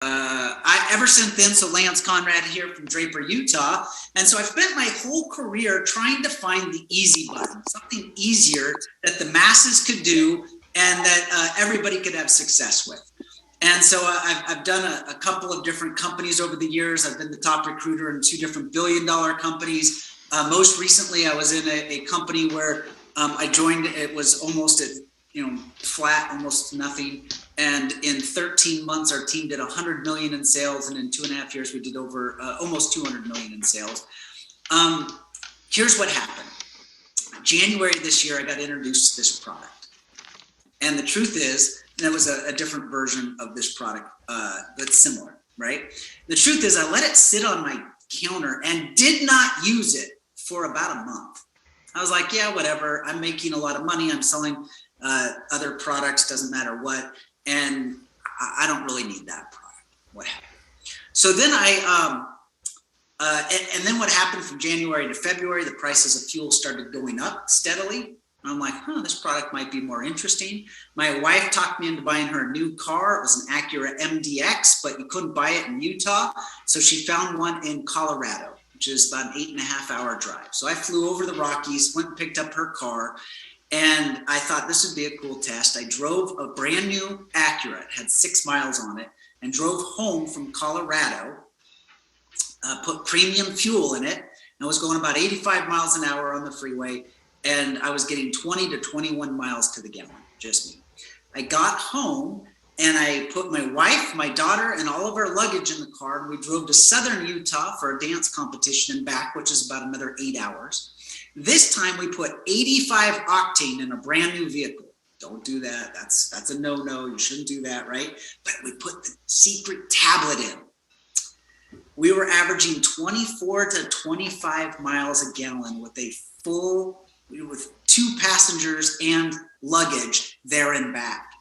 Ever since then, so Lance Conrad here from Draper, Utah. And so I've spent my whole career trying to find the easy button, something easier that the masses could do and that everybody could have success with. And so I've done a couple of different companies over the years. I've been the top recruiter in 2 different billion-dollar companies. Most recently, I was in a company where I joined. It was almost at flat, almost nothing. And in 13 months, our team did 100 million in sales, and in 2.5 years, we did over almost 200 million in sales. Here's what happened. January this year, I got introduced to this product, and the truth is, and it was a different version of this product that's similar, right? The truth is, I let it sit on my counter and did not use it for about a month. I was like, yeah, whatever. I'm making a lot of money. I'm selling other products, doesn't matter what. And I don't really need that product. What happened? So then and then what happened from January to February, the prices of fuel started going up steadily. And I'm like, this product might be more interesting. My wife talked me into buying her a new car. It was an Acura MDX, but you couldn't buy it in Utah. So she found one in Colorado, which is about an 8.5-hour drive. So I flew over the Rockies, went and picked up her car. And I thought this would be a cool test. I drove a brand new Acura, it had 6 miles on it, and drove home from Colorado, put premium fuel in it, and I was going about 85 miles an hour on the freeway, and I was getting 20 to 21 miles to the gallon, just me. I got home, and I put my wife, my daughter, and all of our luggage in the car, and we drove to southern Utah for a dance competition and back, which is about another 8 hours. This time we put 85 octane in a brand new vehicle. Don't do that. That's a no-no. You shouldn't do that, right? But we put the secret tablet in. We were averaging 24 to 25 miles a gallon with with 2 passengers and luggage there and back.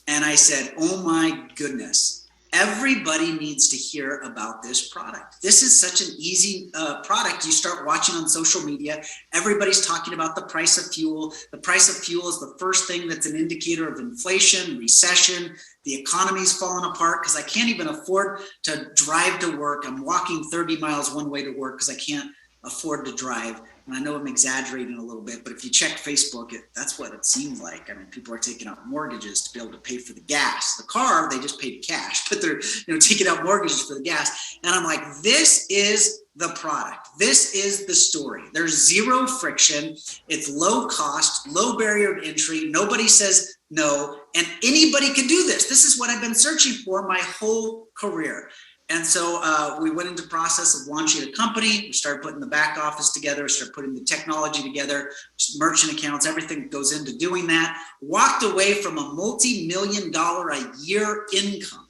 And I said, oh my goodness. Everybody needs to hear about this product. This is such an easy product. You start watching on social media, everybody's talking about the price of fuel. The price of fuel is the first thing that's an indicator of inflation, recession. The economy's falling apart because I can't even afford to drive to work. I'm walking 30 miles one way to work because I can't afford to drive. And I know I'm exaggerating a little bit, but if you check Facebook, that's what it seems like. I mean, people are taking out mortgages to be able to pay for the gas. The car, they just paid cash, but they're taking out mortgages for the gas. And I'm like, this is the product. This is the story. There's zero friction. It's low cost, low barrier to entry. Nobody says no, and anybody can do this. This is what I've been searching for my whole career. And so we went into the process of launching a company. We started putting the back office together, started putting the technology together, merchant accounts, everything that goes into doing that. Walked away from a multi-million-dollar a year income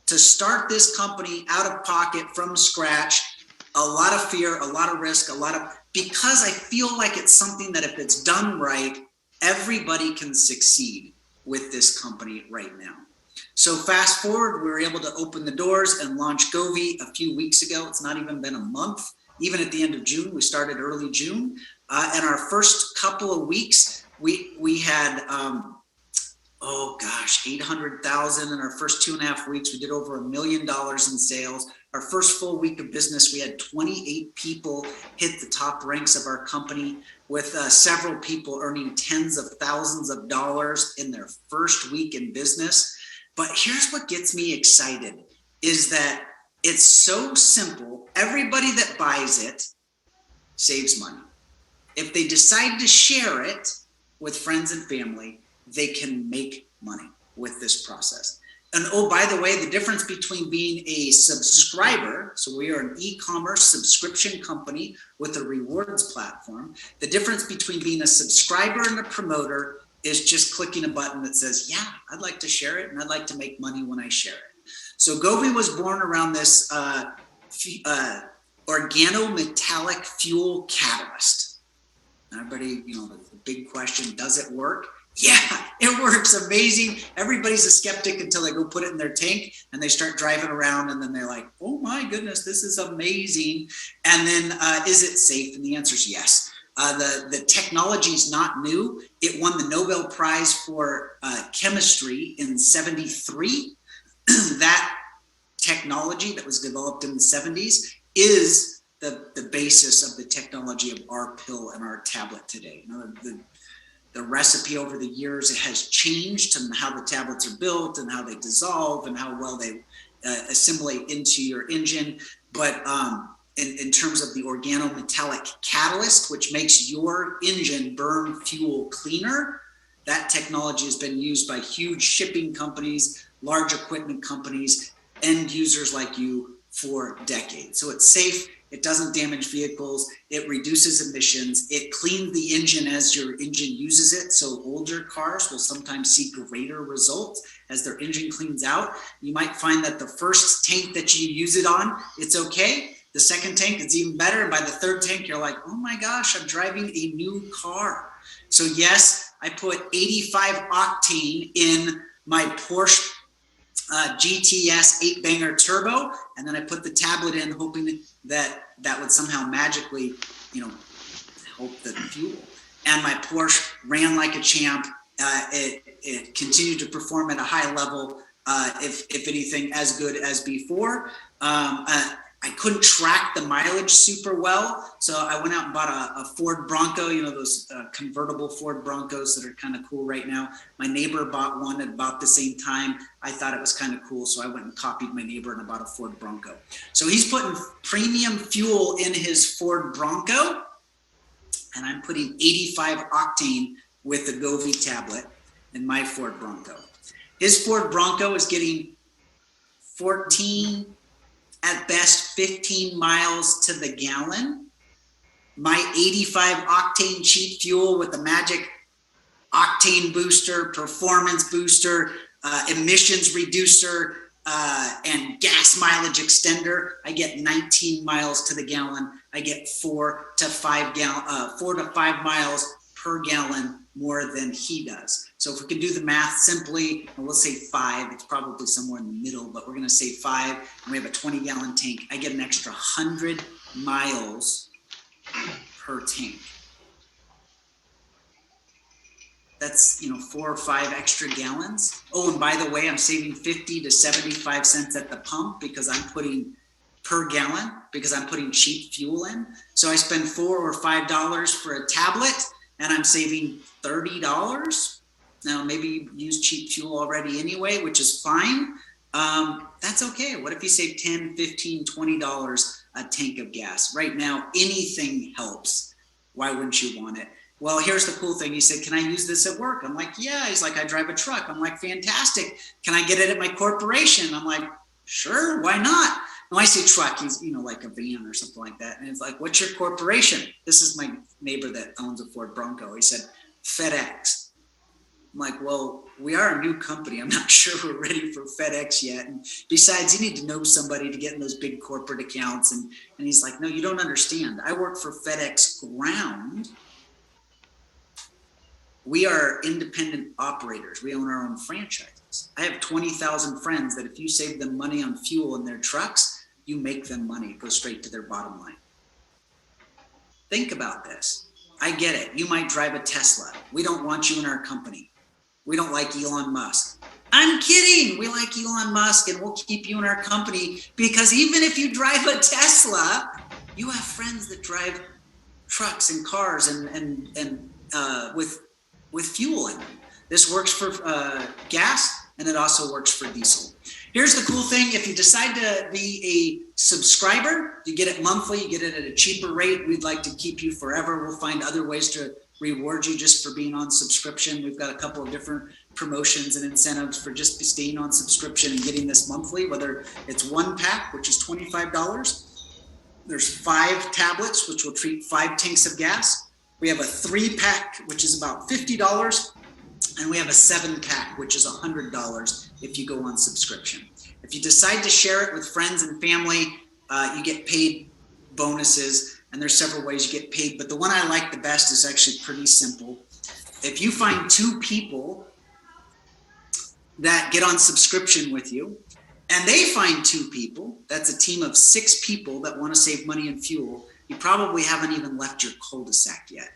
to start this company out of pocket from scratch. A lot of fear, a lot of risk, because I feel like it's something that if it's done right, everybody can succeed with this company right now. So fast forward, we were able to open the doors and launch Govvi a few weeks ago. It's not even been a month. Even at the end of June, we started early June. And our first couple of weeks, we had, 800,000 in our first 2.5 weeks. We did over $1 million in sales. Our first full week of business, we had 28 people hit the top ranks of our company, with several people earning tens of thousands of dollars in their first week in business. But here's what gets me excited is that it's so simple. Everybody that buys it saves money. If they decide to share it with friends and family, they can make money with this process. And oh, by the way, the difference between being a subscriber, so we are an e-commerce subscription company with a rewards platform. The difference between being a subscriber and a promoter is just clicking a button that says, yeah, I'd like to share it and I'd like to make money when I share it. So Govvi was born around this organometallic fuel catalyst. Everybody, the big question, does it work? Yeah, it works amazing. Everybody's a skeptic until they go put it in their tank and they start driving around and then they're like, oh my goodness, this is amazing. And then is it safe? And the answer is yes. The technology is not new. It won the Nobel Prize for chemistry in '73. That technology that was developed in the 70s is the basis of the technology of our pill and our tablet today. You know, the recipe over the years, it has changed, and how the tablets are built and how they dissolve and how well they assimilate into your engine. But in terms of the organometallic catalyst, which makes your engine burn fuel cleaner, that technology has been used by huge shipping companies, large equipment companies, end users like you for decades. So it's safe, it doesn't damage vehicles, it reduces emissions, it cleans the engine as your engine uses it. So older cars will sometimes see greater results as their engine cleans out. You might find that the first tank that you use it on, it's okay. The second tank is even better. And by the third tank, you're like, oh my gosh, I'm driving a new car. So yes, I put 85 octane in my Porsche GTS 8-banger turbo, and then I put the tablet in, hoping that would somehow magically, you know, help the fuel. And my Porsche ran like a champ. It continued to perform at a high level, if anything, as good as before. I couldn't track the mileage super well, so I went out and bought a Ford Bronco, you know, those convertible Ford Broncos that are kind of cool right now. My neighbor bought one at about the same time. I thought it was kind of cool, so I went and copied my neighbor and I bought a Ford Bronco. So he's putting premium fuel in his Ford Bronco, and I'm putting 85 octane with the Govvi tablet in my Ford Bronco. His Ford Bronco is getting 14, at best 15 miles to the gallon. My 85 octane cheap fuel with the magic octane booster, performance booster, emissions reducer, and gas mileage extender, I get 19 miles to the gallon. I get 4 to 5 miles per gallon more than he does. So if we can do the math simply, and we'll say 5, it's probably somewhere in the middle, but we're gonna say 5, and we have a 20-gallon tank. I get an extra 100 miles per tank. That's, you know, 4 or 5 extra gallons. Oh, and by the way, I'm saving 50 to 75 cents at the pump because I'm putting per gallon, because I'm putting cheap fuel in. So I spend $4 or $5 for a tablet, and I'm saving $30. Now, maybe you use cheap fuel already anyway, which is fine. That's okay. What if you save $10, $15, $20 a tank of gas? Right now, anything helps. Why wouldn't you want it? Well, here's the cool thing. He said, can I use this at work? I'm like, yeah. He's like, I drive a truck. I'm like, fantastic. Can I get it at my corporation? I'm like, sure, why not? When I say truck, he's, you know, like a van or something like that. And it's like, what's your corporation? This is my neighbor that owns a Ford Bronco. He said, FedEx. I'm like, well, we are a new company. I'm not sure we're ready for FedEx yet. And besides, you need to know somebody to get in those big corporate accounts. And he's like, no, you don't understand. I work for FedEx Ground. We are independent operators. We own our own franchises. I have 20,000 friends that if you save them money on fuel in their trucks, you make them money. It goes straight to their bottom line. Think about this. I get it. You might drive a Tesla. We don't want you in our company. We don't like Elon Musk. I'm kidding. We like Elon Musk, and we'll keep you in our company because even if you drive a Tesla, you have friends that drive trucks and cars and with fuel in them. This works for gas, and it also works for diesel. Here's the cool thing. If you decide to be a subscriber, you get it monthly, you get it at a cheaper rate. We'd like to keep you forever. We'll find other ways to reward you just for being on subscription. We've got a couple of different promotions and incentives for just staying on subscription and getting this monthly, whether it's 1 pack, which is $25. There's 5 tablets, which will treat 5 tanks of gas. We have a 3-pack, which is about $50. And we have a 7-pack, which is $100 if you go on subscription. If you decide to share it with friends and family, you get paid bonuses, and there's several ways you get paid. But the one I like the best is actually pretty simple. If you find 2 people that get on subscription with you, and they find 2 people, that's a team of 6 people that want to save money and fuel, you probably haven't even left your cul-de-sac yet.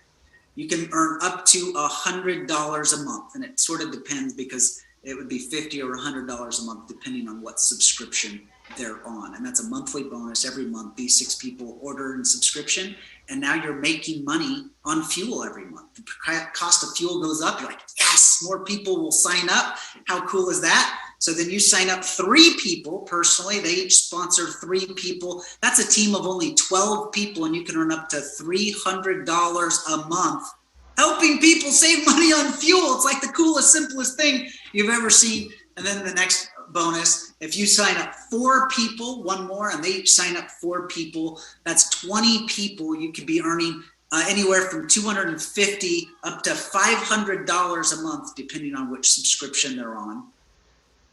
You can earn up to $100 a month, and it sort of depends because it would be $50 or $100 a month depending on what subscription they're on. And that's a monthly bonus every month. These 6 people order in subscription, and now you're making money on fuel every month. The cost of fuel goes up. You're like, yes, more people will sign up. How cool is that? So then you sign up 3 people personally. They each sponsor 3 people. That's a team of only 12 people, and you can earn up to $300 a month helping people save money on fuel. It's like the coolest, simplest thing you've ever seen. And then the next bonus, if you sign up 4 people, one more, and they each sign up 4 people, that's 20 people. You could be earning anywhere from $250 up to $500 a month, depending on which subscription they're on,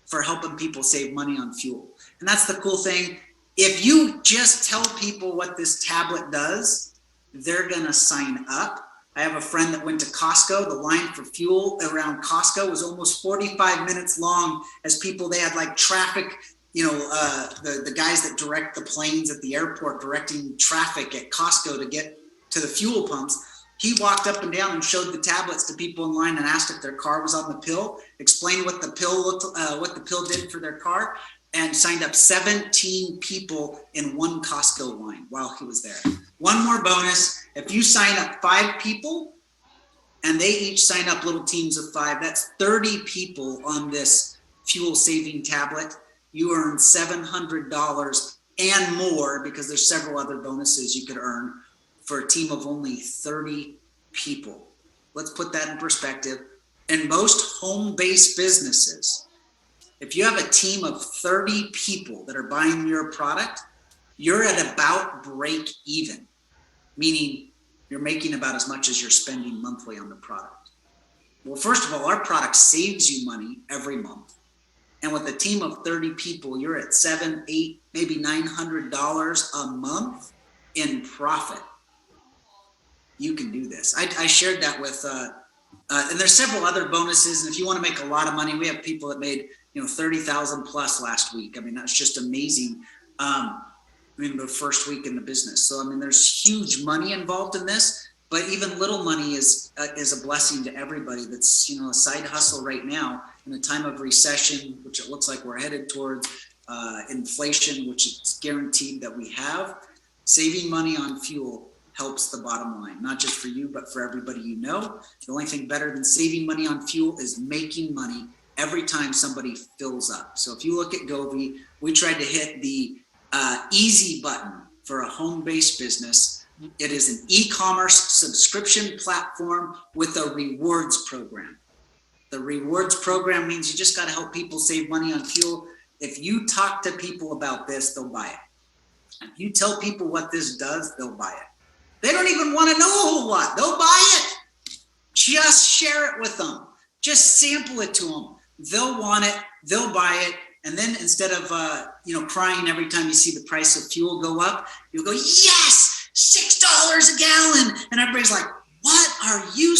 for helping people save money on fuel. And that's the cool thing. If you just tell people what this tablet does, they're gonna sign up. I have a friend that went to Costco. The line for fuel around Costco was almost 45 minutes long, as people, they had like traffic, the guys that direct the planes at the airport directing traffic at Costco to get to the fuel pumps. He walked up and down and showed the tablets to people in line and asked if their car was on the pill, explained what the pill looked, what the pill did for their car, and signed up 17 people in one Costco line while he was there. One more bonus, if you sign up 5 people and they each sign up little teams of 5, that's 30 people on this fuel saving tablet. You earn $700 and more, because there's several other bonuses you could earn, for a team of only 30 people. Let's put that in perspective. In most home-based businesses, if you have a team of 30 people that are buying your product, you're at about break even, meaning you're making about as much as you're spending monthly on the product. Well, first of all, our product saves you money every month. And with a team of 30 people, you're at $700, $800, maybe $900 a month in profit. You can do this. I shared that with, and there's several other bonuses. And if you want to make a lot of money, we have people that made, 30,000 plus last week. I mean, that's just amazing. The first week in the business. So, there's huge money involved in this, but even little money is a blessing to everybody. That's, a side hustle right now in a time of recession, which it looks like we're headed towards, inflation, which it's guaranteed that we have. Saving money on fuel helps the bottom line, not just for you, but for everybody you know. The only thing better than saving money on fuel is making money every time somebody fills up. So if you look at Govvi, we tried to hit the easy button for a home-based business. It is an e-commerce subscription platform with a rewards program. The rewards program means you just got to help people save money on fuel. If you talk to people about this, they'll buy it. If you tell people what this does, they'll buy it. They don't even want to know a whole lot. They'll buy it. Just share it with them. Just sample it to them. They'll want it. They'll buy it. And then instead of crying every time you see the price of fuel go up, you'll go, yes, $6 a gallon. And everybody's like, what are you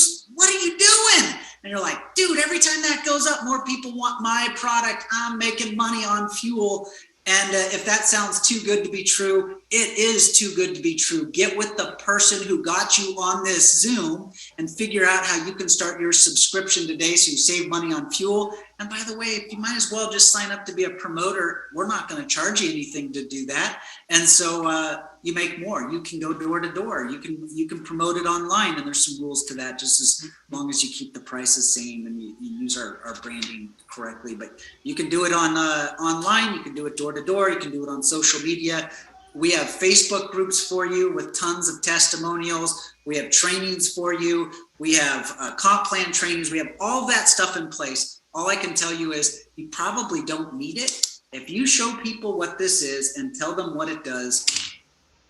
doing? And you're like, dude, every time that goes up, more people want my product. I'm making money on fuel. And if that sounds too good to be true, it is too good to be true. Get with the person who got you on this Zoom and figure out how you can start your subscription today so you save money on fuel. And by the way, you might as well just sign up to be a promoter. We're not going to charge you anything to do that. And so you make more. You can go door to door. You can promote it online, and there's some rules to that, just as long as you keep the prices same and you use our branding correctly. But you can do it on online. You can do it door to door. You can do it on social media. We have Facebook groups for you with tons of testimonials. We have trainings for you. We have comp plan trainings. We have all that stuff in place. All I can tell you is you probably don't need it. If you show people what this is and tell them what it does,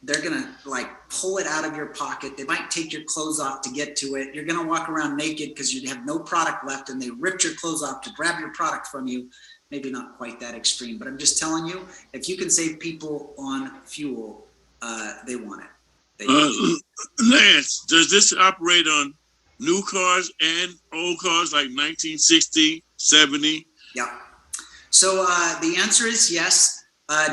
they're going to pull it out of your pocket. They might take your clothes off to get to it. You're going to walk around naked because you have no product left and they ripped your clothes off to grab your product from you. Maybe not quite that extreme, but I'm just telling you, if you can save people on fuel, they want it. Lance, does this operate on new cars and old cars like 1960, 70? Yeah. So the answer is yes.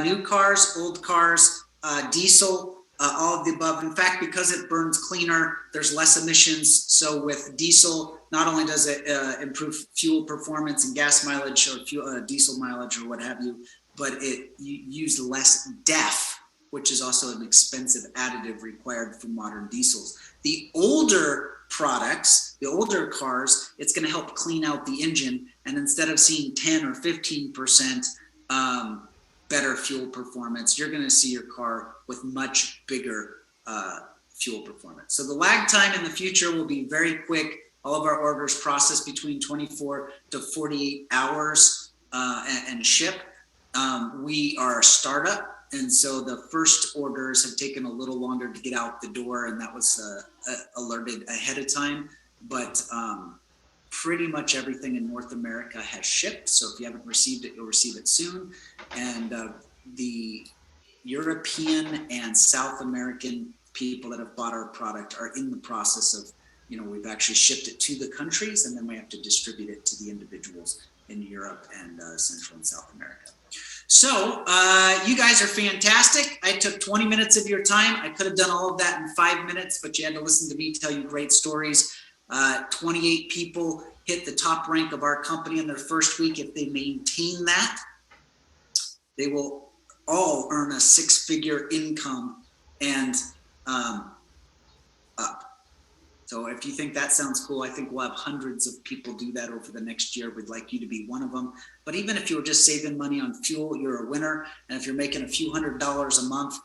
New cars, old cars, diesel, all of the above. In fact, because it burns cleaner, there's less emissions. So with diesel, not only does it improve fuel performance and gas mileage or diesel mileage or what have you, but it used less DEF, which is also an expensive additive required for modern diesels. The older products, the older cars, it's going to help clean out the engine, and instead of seeing 10 or 15% better fuel performance, you're going to see your car with much bigger fuel performance. So the lag time in the future will be very quick. All of our orders process between 24 to 48 hours and ship. We are a startup, and so the first orders have taken a little longer to get out the door, and that was alerted ahead of time. But pretty much everything in North America has shipped. So if you haven't received it, you'll receive it soon. And the European and South American people that have bought our product are in the process of, we've actually shipped it to the countries, and then we have to distribute it to the individuals in Europe and Central and South America. So you guys are fantastic. I took 20 minutes of your time. I could have done all of that in 5 minutes, but you had to listen to me tell you great stories. 28 people hit the top rank of our company in their first week. If they maintain that, they will all earn a 6-figure income and up. So if you think that sounds cool, I think we'll have hundreds of people do that over the next year. We'd like you to be one of them. But even if you were just saving money on fuel, you're a winner. And if you're making a few $100s a month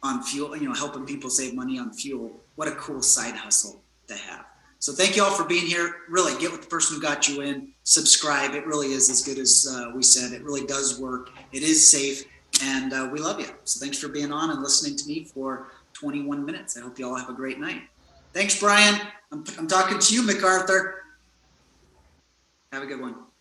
on fuel, helping people save money on fuel, what a cool side hustle to have. So thank you all for being here. Really, get with the person who got you in. Subscribe. It really is as good as we said. It really does work. It is safe. And we love you. So thanks for being on and listening to me for 21 minutes. I hope you all have a great night. Thanks, Brian. I'm talking to you, MacArthur. Have a good one.